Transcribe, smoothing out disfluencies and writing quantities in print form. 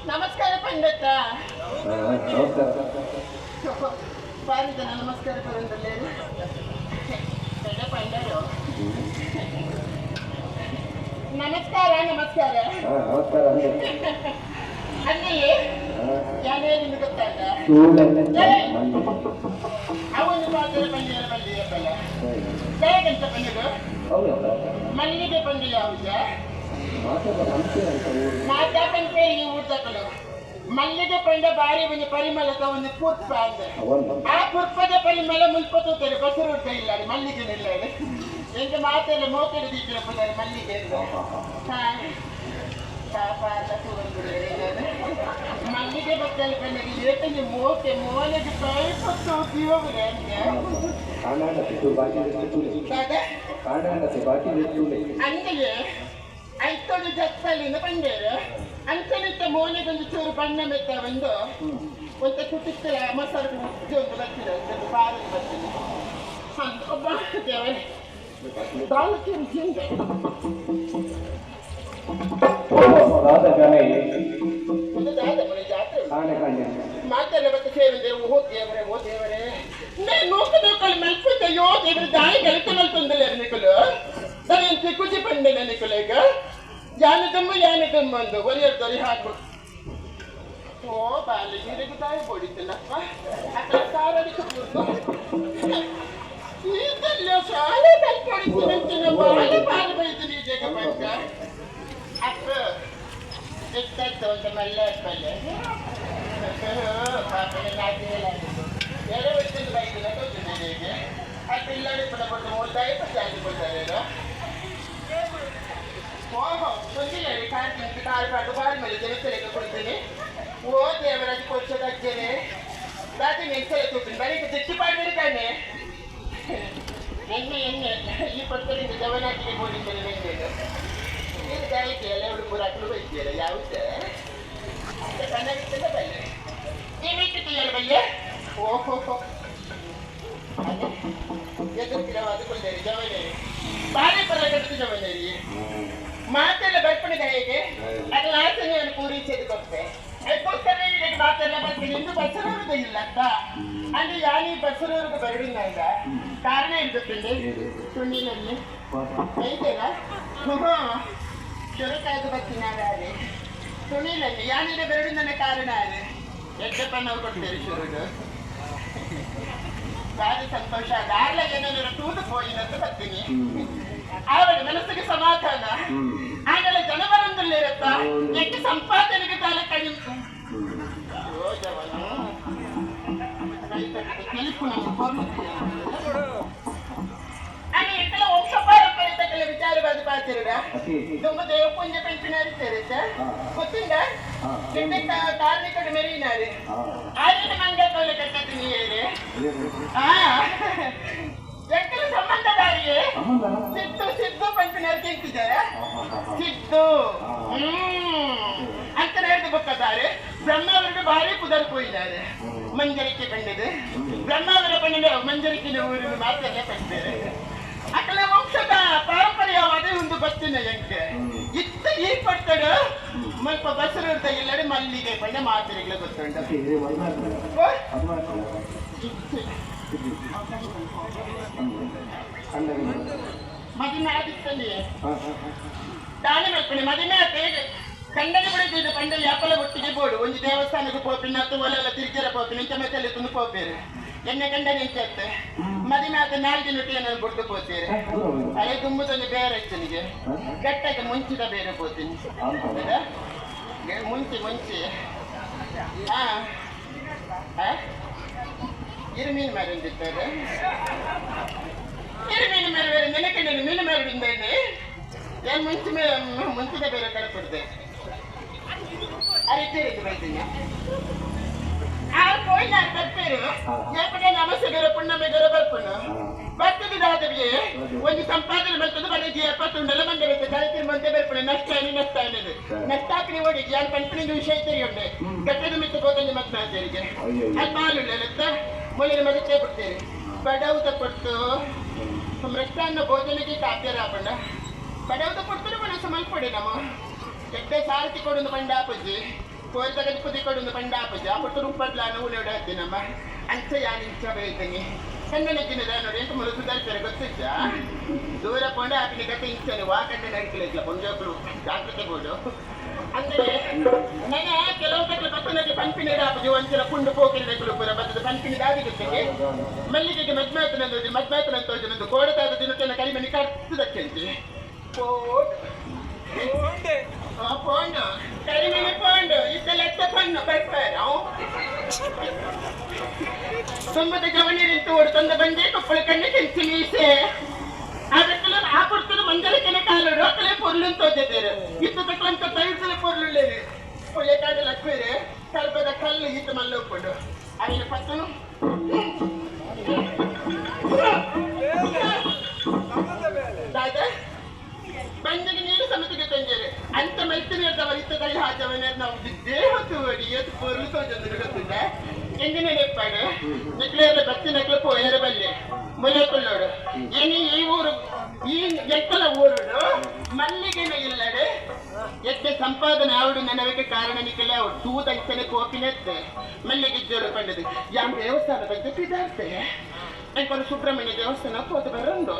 ನಮಸ್ಕಾರ ಪಂಡಿತ. ಬಾರಿದ ನಮಸ್ಕಾರ ಪರಂದಲ್ಲೇ ಪಂಡರು. ನಮಸ್ಕಾರ ನಮಸ್ಕಾರ ಅಲ್ಲಿ ಯಾರೇನು ಗೊತ್ತಲ್ಲ ಅವನು ಮಾತ್ರ ಪಂಡಿಯರ ಬಂದಿಯ ಬಲ್ಲ ಹೇಗಂತ ಪಂಡಿಗಳು ಮಲ್ಲಿಗೆ ಪಂಡಿ ಯಾವುದು ಮಾತಾ ಪಂಪೇರಿಗೆ ಊಟಗಳು ಮಲ್ಲಿಗೆ ಪಂಡ ಬಾರಿ ಒಂದು ಪರಿಮಳದ ಒಂದು ಪುಷ್ಪ ಅಂದ್ರೆ ಆ ಪುಷ್ಪದ ಪರಿಮಳ ಮುಲ್ಪತ್ತೋತಾರೆ ಬಸರು ಉಂಟ ಇಲ್ಲ ಮಲ್ಲಿಗೆ ಇಲ್ಲ ಎಂತ ಮಾತೆಲ್ಲ ಮೋಕಡಿದಿದ್ರೆ ಮಲ್ಲಿಗೆ ಪಾಪ ಎಲ್ಲ ಮಲ್ಲಿಗೆ ಬತ್ತಲ್ಲಿ ಬಂದಿಗೆ ಏಕಂದ್ರೆ ಮೋಕೆ ಮೋನೆಗೆ ಕೈಪತ್ತು ಹೋಗಿದೆ ಅಂತೆಯೇ ಐತೊಂದು ಜತ್ತಲಿನ ಬಂದೇರು ಅಂಚಲಿಟ್ಟ ಮೋನೆಗೊಂದು ಚೂರು ಬಣ್ಣ ಮೆತ್ತ ಬಂದು ಒಂದು ಕುಟಿಸ್ತಿಲ್ಲ ಮಸಾಲೆ ಮುಚ್ಚಿ ಒಂದು ಬರ್ತಿದೆ ಬಾರಿ ಬರ್ತೀನಿ ಒಬ್ಬ ದೇವರೇ ಮಾತೆಲ್ಲ ಮತ್ತೆ ಸೇರಿದೆ ಓ ದೇವರೇ ನೋಕಲ್ಲಿ ಮಲ್ಪುತ್ತೆ ಯೋ ದೇವರ ದಾಳಿ ಕೆಲಸ ಮಲ್ಪಂದಿಲ್ಲ ನಿಕಲು ನಾನು ಖುಷಿ ಪಂಡಿಲ್ಲ ನಿಕಲು ಈಗ ಯಾನದಮ್ಮ ಅಂದು ಒರಿಯರ್ದರಿ ಹಾಕು ಓ ಬಾಲಿ ನೀರಿಗೆ ತಾಯಿ ಬೋಡಿತ್ತಲ್ಲಪ್ಪ ಅక్కడ ಸಾರಡಿಕೆ ಇದೆಲ್ಲ ಶಾಲೆ ಕಲ್ಪಡಿಸಿದಂತಿನ ಬಾಲಿ ಬಾಲಿ ಬೈತು ನೀಜೇಗ ಬಂದ ಅಪ್ಪ ಎಷ್ಟಾಯ್ತು ಅಂತ ಮಲ್ಲ ಪಲ್ಲೆ ಪಾಪನೆ ನಾಟಿಲ್ಲ ಎರಡು ವರ್ಷದ ಬೈಕಿಲ್ಲ ಗೊತ್ತು ನನಗೆ ಆ ಪಿಲ್ಲಾಡಿ ಪದ ಕೊಟ್ಟು 35 ಆಗಿ ಕೊಡ್ತಾರೆ ಓಹೋ ಗೊತ್ತಿಲ್ಲ ರೀ ಕಾರು ಪಾಟು ಬಾರಿ ಮೇಲೆ ಜನಸಲೆಗೆ ಕೊಡ್ತೀನಿ ಓ ದೇವರಾಜ್ ಕೊಡ್ಸೋದು ಅಜ್ಜನೆ ರಾತ್ರಿ ನೆನ್ಸಲೆ ತೂತೀನಿ ಬರೀ ದಿಟ್ಟಿ ಪಾಡ್ಬೇಡಿ ತಾನೆ ಎಣ್ಣೆ ಈ ಪಕ್ಕದಿಂದ ಜವನಾಟಿಗೆ ಹೋಗಿದ್ದೇನೆ ನೆನ್ನೆದು ಇದು ಗಾಯಕ್ಕೆ ಎಲ್ಲ ಹುಡುಗರು ಹಾಕಲು ಬೈತೀರ ಯಾವುದು ಚೆನ್ನಾಗಿರ್ತದೆ ಬಲ್ಲೆ ನೀವೇಕಿದ್ದೀಯಲ್ಲ ಬಲ್ಲೆ ಓಹೋ ಎದುರ್ತಿರವಾದ ಕೊಳ್ದೇರಿ ಜವನೇರಿ ಬಾರಿ ಪರ ಕಟ್ಟಿದ ಜವನೇರಿ ಮಾತೆಲ್ಲ ಬರ್ಪಣಿದೆ ಹೇಗೆ ಅದು ಆಸನೆಯನ್ನು ಪೂರೈಸೋದು ಕೊಟ್ಟೆ ಅದಕ್ಕೋಸ್ಕರ ಇದಕ್ಕೆ ಮಾತೆಲ್ಲ ಬರ್ತೀನಿ ಇನ್ನು ಬಸರೂರದ ಇಲ್ಲ ಅಂತ ಅಂದ್ರೆ ಯಾನಿ ಬಸರೂರಿಗೆ ಬರಡಿಲ್ಲ ಈಗ ಕಾರಣ ಇರ್ತದೆ ಸುಣ್ಣಿನಲ್ಲಿ ಐತೆನಾ ಚೊರಕಾಯ್ದು ಬರ್ತೀನಿ ಅದೇ ಸುಣ್ಣಿನಲ್ಲಿ ಯಾನಿದೆ ಬರಡಿನ ಕಾರಣ ಅದೇ ಎಡ್ಡಪ್ಪ ನಾವು ಕೊಡ್ತೇವೆ ಶುರುಡು ಭಾರಿ ಸಂತೋಷ ದಾರ್ಲ ಏನಾದ್ರು ತೂದು ಹೋಯಿನಂತ ಬರ್ತೀನಿ ಆವಾಗ ಮನಸ್ಸಿಗೆ ಸಮಾಧಾನ ಆಗಲೇ ಜನವರೊಂದಲ್ಲಿ ಇರುತ್ತಾ ಎಷ್ಟು ಸಂಪಾದನೆಗೆ ತಾಲ ಕಡಿಮೆ ವಂಶ ಪಾರಂಪರ್ಯ ವಿಚಾರವಾದ ಪಾತಿರುಡ ತುಂಬ ದೇವ ಪುಣ್ಯ ಪೆಂಚಿನ ಅರಿತಾರೆ ಗೊತ್ತಿಲ್ಲ ಕಾರ್ಮಿಕರು ಮೆರೀನಾರು ಆದ್ರೆ ಮಂಗ ತೋಲೆ ಕಟ್ಟತೀನಿ ಹೇಳಿ ಎಕ್ಕಲ ಸಂಬಂಧದಾರಿಗೆ ಸಿದ್ದು ಪಂಚಿನವ್ರು ಕೇಳ್ತಿದ್ದಾರೆ ಸಿದ್ದು ಅಂತ ಹೇಳಿದ ಗೊತ್ತಿದ್ದಾರೆ ಬ್ರಹ್ಮಾವರಿಗೆ ಭಾರಿ ಕುದರ್ ಹೋಗಿದ್ದಾರೆ ಮಂಜರಿಕೆ ಕಂಡಿದೆ ಬ್ರಹ್ಮಾವರ ಪಂಡಿನ ಮಂಜರಿಕಿನ ಊರಿನ ಮಾತೆಲ್ಲ ಕಂಡಿದ್ದಾರೆ ಅಕಲ ವಂಶದ ಪಾರಂಪರ್ಯವಾದ ಒಂದು ಗೊತ್ತಿನ ಎಂಕೆ ಇತ್ತ ಈ ಪಟ್ಟಡ ಸ್ವಲ್ಪ ಬಸರು ಇಲ್ಲಡೆ ಮಲ್ಲಿಗೆ ಪಂಡ ಮಾತೆರೆಗಳ ಗೊತ್ತುಂಟ ಮದಿಮೆ ಆದಿತ್ತಲ್ಲಿ ದಾಳಿ ಮಾಡ್ಕೊಂಡು ಮದಿಮೆ ಆತ ಕಂಡನೆ ಬಿಡುತ್ತಿದ್ದ ಪಂಡ ಯಾಪಲ ಒಟ್ಟಿಗೆ ಬೋಡು ಒಂದು ದೇವಸ್ಥಾನಕ್ಕೆ ಪೋಪಿನ ಅಥವಾ ಒಲೆಲ್ಲ ತಿರುಗಿರ ಪೋಪಿನ ಇಂಥ ಮೆತ್ತಲ್ಲಿ ತಂದು ಪೋಪೇರು ಎಣ್ಣೆ ಕಂಡನೆ ಇಂಚತ್ತೆ ಮದಿಮೆ ಆತ 4 ದಿನ ಏನಾದ್ರು ಬಿಟ್ಟು ಪೋತೀರಿ ಅದೇ ತುಂಬುದೊಂದು ಬೇರೆ ನನಗೆ ಗಟ್ಟಕ್ಕೆ ಮುಂಚಿದ ಬೇರೆ ಪೋತೀನಿ ಮುಂಚೆ ಇರುಮೀನು ಮಾರಿಂದಿದ್ದಾರೆ ಇರುಮೀನು ಮಾರಿ ಬೇರೆ ನೆನಕಂಡ ಮೀನು ಮಾರಿಡಿಂದೇನೆ ಏನು ಮುಂಚಿದ ಬೇರೆ ಕಡೆ ಕೊಡ್ದೆ ಅರಿತೀರಿ ಬೈತೀನಿ పోయి నాకు చెప్పారు ఎప్పుడే నమస్కారం పుణ్యమే ಬರ್ಪುಣ ಬರ್ತದೆ ದಾದವಿಗೆ ಒಂದು ಸಂಪಾದನೆ ಬರ್ತದೆ ಮನೆಗೆ 70 ಮಂದಿ ಬೇಕು ಕಳಿತಿರ ಮಂದಿ ಬರ್ಪುಣ ನಷ್ಟ ಅನ್ನೋದು ನಷ್ಟಾಕ್ರಿ ಓಡಿ ಯಾರು ಕಂಪನಿಗೆ ವಿಷಯ ತೆರೆಯುಂಡೆ ಕಟ್ಟದ ಮಿತ್ತು ಹೋದಂಗೆ ಮತ್ತೆ ಅಲ್ಲಿ ಮಾಲುತ್ತ ಮೊದಲಿನ ಮಗಕ್ಕೆ ಬಿಡ್ತೇವೆ ಬಡೌದ ಕೊಟ್ಟು ಮೃಷ್ಟಾನ್ನ ಭೋಜನಕ್ಕೆ ಕಾಪ್ಯರಾಪಣ್ಣ ಬಡೌದ ಕೊಡ್ತಾರೆ ಮನಸ್ಸು ಮಲ್ಪಡಿ ನಮ್ಮ ಕೆಟ್ಟ ಸಾರಥಿ ಕೊಡೊಂದು ಬಂಡ ಆಪಜ್ಜಿ ಕೋರಿದ ಗಣಪತಿ ಕೊಡೊಂದು ಬಂಡ ಆಪಜ್ಜಿ ಆ ಕೊಟ್ಟು ರೂಪಡ್ಲಾನು ಉಳಿಯೋಡಾಡ್ತಿ ನಮ್ಮ ಅಂಚ ಯಾರು ಇಂಚ ಬೈತೀನಿ ಕಣ್ಣನಕ್ಕಿನದ ನೋಡಿ ಎಂತ ಮುಳುಗು ತರ್ತಾರೆ ಗೊತ್ತಿದ್ದ ದೂರ ಕೊಂಡ ಆಪಿನ ಕತೆ ಇಂಚಾನೆ ವಾಕಂಡೆ ನಡಿಕಲಿಲ್ಲ ಕೊಂಜೊಬ್ರು ಜಾಗ್ರತೆ ಬೋಡು ಅಂದ್ರೆ ನನ್ನ ಕೆಲವು ತಕ್ಕಲ ಪಕ್ಕನಕ್ಕೆ ಪಂಪಿನ ಆಪಜಿ ಒಂಚಲ ಪುಂಡು ಪೋಕಿನ ಪುರ ಬರ್ತದೆ ಪಂಪಿನ ದಾದಿ ಜೊತೆಗೆ ಮಲ್ಲಿಗೆಗೆ ಮದ್ಮಾತನಂತೋಜನದ್ದು ಕೋಡದಾದ ದಿನಕ್ಕೆ ಕಡಿಮೆ ಕಟ್ಟುದಕ್ಕೆ ಪೋಂಡು ಕಡಿಮೆ ಪೋಂಡು ಇದ್ದೆಲ್ಲ ಪಣ್ಣು ಬರ್ತಾರೆ ತುಂಬದ ಗವನಿರಿಂತು ತಂದ ಬಂದೆ ಕೊಪ್ಪಳ ಕಣ್ಣೆ ಕೆಂಚಿ ಮೀಸೆ ಅದಕ್ಕೆಲ್ಲ ಆ ಕೊಡ್ತಾರೆ ಮಂಜಲಕ್ಕೆನೆ ಕಾಲು ರೋಕಲೆ ಪೊರ್ಲು ತೋದಿದ್ದಾರೆ ಇತ್ತು ತಕ್ಕಂತ ತೈಸಲ ಪೊರ್ಲುಳ್ಳೇರಿ ಪೊಳ್ಳೆ ಕಾಡು ಲಕ್ಷ್ಮೀರೆ ಕಲ್ಪದ ಕಲ್ಲು ಇತ್ತು ಮಲ್ಲ ಉಪ್ಕೊಂಡು ಅಲ್ಲಿನ ಪತ್ತನು ಬಂದಿಗೆ ನೀರು ಸಮಿತಿಗೆ ತಂಜೇರಿ ಅಂತ ಮೈತ್ರಿ ಇರ್ತವರ ಇತ್ತದಲ್ಲಿ ಹಾಜವನೇ ನಾವು ದೇವತ್ತು ಓಡಿ ಎತ್ತು ಪೊರ್ಲು ತೋಜಂದ್ರೆ ಗೊತ್ತಿಲ್ಲ ಎಂದಿನ ನೆಪ್ಪಾಡು ನೆಕ್ಲೆಲ್ಲ ಬತ್ತಿ ನೆಕ್ಲೆ ಪೋಯರ ಬಲ್ಲೆ ಮುಲೆ ಕೊಳ್ಳೋಡು ಏನಿ ಈ ಊರು ಈ ಎತ್ತಲ ಊರುಡು ಮಲ್ಲಿಗೆನ ಇಲ್ಲಡೆ ಎತ್ತೆ ಸಂಪಾದನೆ ಆವಡು ನನವಕ್ಕೆ ಕಾರಣ ನಿಖಿಲ ಅವಡು ತೂದ ಇತ್ತನೆ ಕೋಪಿನೆತ್ತೆ ಮಲ್ಲಿಗೆ ಜೋರು ಪಂಡದು ಯಾಮ್ ದೇವಸ್ಥಾನ ಬಗ್ಗೆ ಪಿದಾರ್ತೆ ಎಂಕೊಂಡು ಸುಬ್ರಹ್ಮಣ್ಯ ದೇವಸ್ಥಾನ ಹೋದ ಬರಂದು